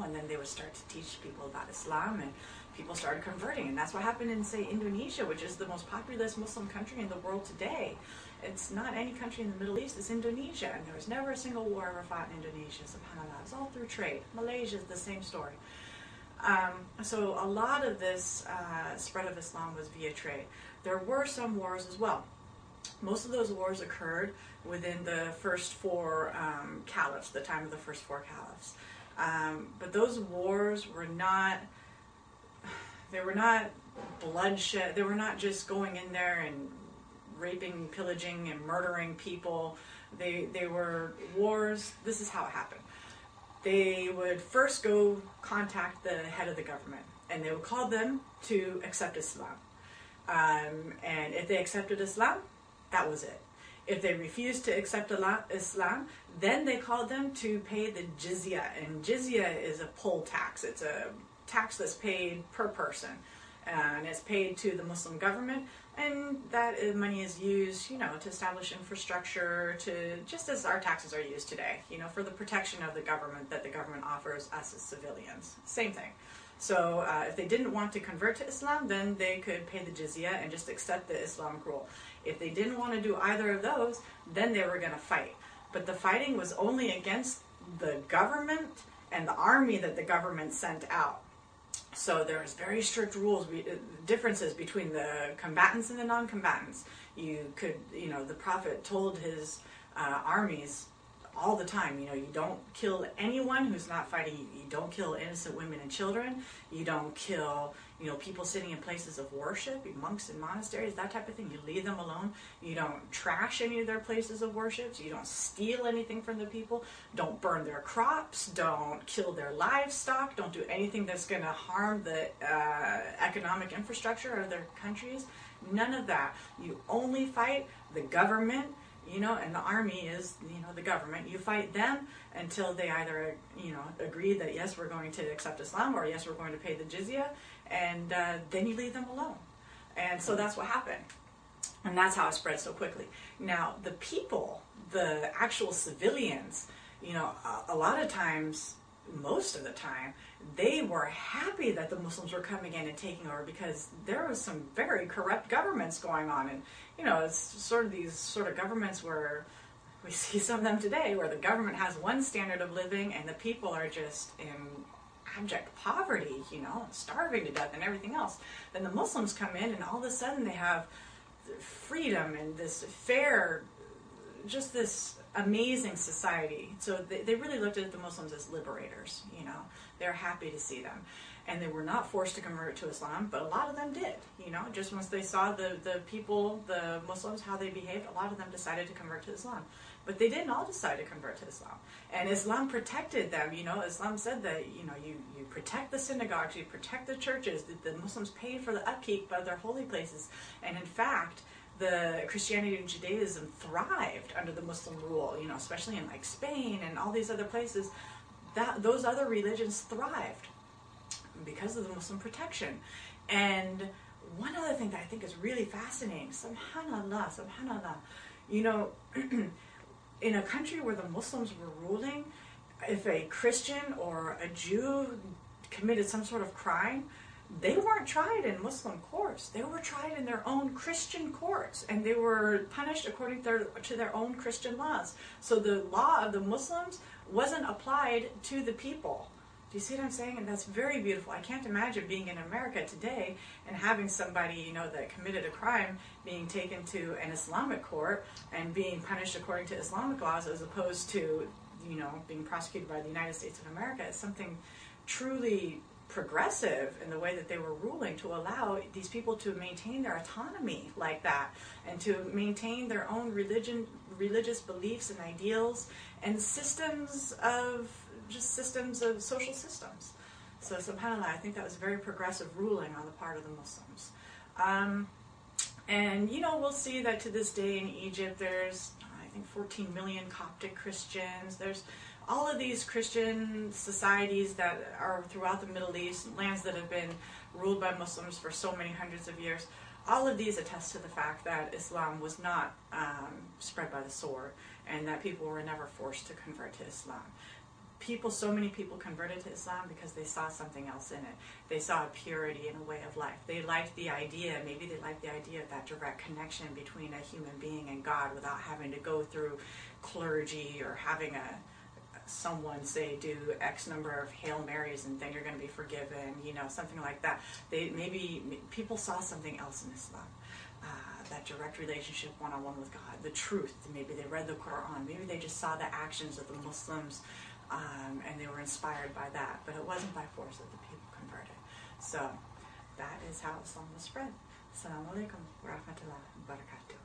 and then they would start to teach people about Islam, and people started converting. And that's what happened in, say, Indonesia, which is the most populous Muslim country in the world today. It's not any country in the Middle East, it's Indonesia, and there was never a single war ever fought in Indonesia, subhanAllah. It's all through trade. Malaysia is the same story. So a lot of this spread of Islam was via trade. There were some wars as well. Most of those wars occurred within the first four caliphs, the time of the first four caliphs. But those wars were not, they were not bloodshed. They were not just going in there and raping, pillaging, and murdering people. They were wars. This is how it happened. They would first go contact the head of the government, and they would call them to accept Islam. And if they accepted Islam, that was it. If they refused to accept Islam, then they called them to pay the jizya. And jizya is a poll tax. It's a tax that's paid per person. And it's paid to the Muslim government. And that money is used, you know, to establish infrastructure, to just as our taxes are used today, you know, for the protection of the government that the government offers us as civilians. Same thing. So if they didn't want to convert to Islam, then they could pay the jizya and just accept the Islamic rule. If they didn't want to do either of those, then they were going to fight. But the fighting was only against the government and the army that the government sent out. So there's very strict rules, differences between the combatants and the non-combatants. You could, you know, the Prophet told his armies all the time, you know, you don't kill anyone who's not fighting. You don't kill innocent women and children. You don't kill, you know, people sitting in places of worship, monks in monasteries, that type of thing. You leave them alone. You don't trash any of their places of worship. You don't steal anything from the people. Don't burn their crops. Don't kill their livestock. Don't do anything that's going to harm the economic infrastructure of their countries. None of that. You only fight the government. You know, and the army is, you know, the government. You fight them until they either, you know, agree that yes, we're going to accept Islam, or yes, we're going to pay the jizya, and then you leave them alone. And so that's what happened. And that's how it spread so quickly. Now, the people, the actual civilians, you know, a lot of times, most of the time, they were happy that the Muslims were coming in and taking over, because there was some very corrupt governments going on. And, you know, it's sort of these sort of governments where we see some of them today, where the government has one standard of living and the people are just in abject poverty, you know, starving to death and everything else. Then the Muslims come in and all of a sudden they have freedom and this fair, just this amazing society. So they really looked at the Muslims as liberators, you know. They're happy to see them. And they were not forced to convert to Islam, but a lot of them did, you know. Just once they saw the people, the Muslims, how they behaved, a lot of them decided to convert to Islam. But they didn't all decide to convert to Islam. And Islam protected them, you know. Islam said that, you know, you protect the synagogues, you protect the churches. The Muslims paid for the upkeep of their holy places. And in fact, the Christianity and Judaism thrived under the Muslim rule, you know, especially in like Spain and all these other places. Those other religions thrived because of the Muslim protection. And one other thing that I think is really fascinating, subhanallah, subhanallah, you know, in a country where the Muslims were ruling, if a Christian or a Jew committed some sort of crime, they weren't tried in Muslim courts. They were tried in their own Christian courts, and they were punished according to their own Christian laws. So the law of the Muslims wasn't applied to the people. Do you see what I'm saying? And that's very beautiful. I can't imagine being in America today and having somebody, you know, that committed a crime being taken to an Islamic court and being punished according to Islamic laws, as opposed to, you know, being prosecuted by the United States of America. It's something truly progressive in the way that they were ruling, to allow these people to maintain their autonomy like that, and to maintain their own religious beliefs and ideals and systems of social systems. So subhanAllah, I think that was very progressive ruling on the part of the Muslims. And you know, we'll see that to this day in Egypt there's, I think, 14 million Coptic Christians. There's all of these Christian societies that are throughout the Middle East, lands that have been ruled by Muslims for so many hundreds of years. All of these attest to the fact that Islam was not spread by the sword, and that people were never forced to convert to Islam. so many people converted to Islam because they saw something else in it. They saw a purity in a way of life. They liked the idea, maybe they liked the idea of that direct connection between a human being and God without having to go through clergy or having someone say do X number of Hail Marys and then you're going to be forgiven, something like that. Maybe people saw something else in Islam. That direct relationship one-on-one with God, the truth. Maybe they read the Quran. Maybe they just saw the actions of the Muslims and they were inspired by that. But it wasn't by force that the people converted. So that is how Islam was spread. Assalamu alaikum wa rahmatullahi wa barakatuh.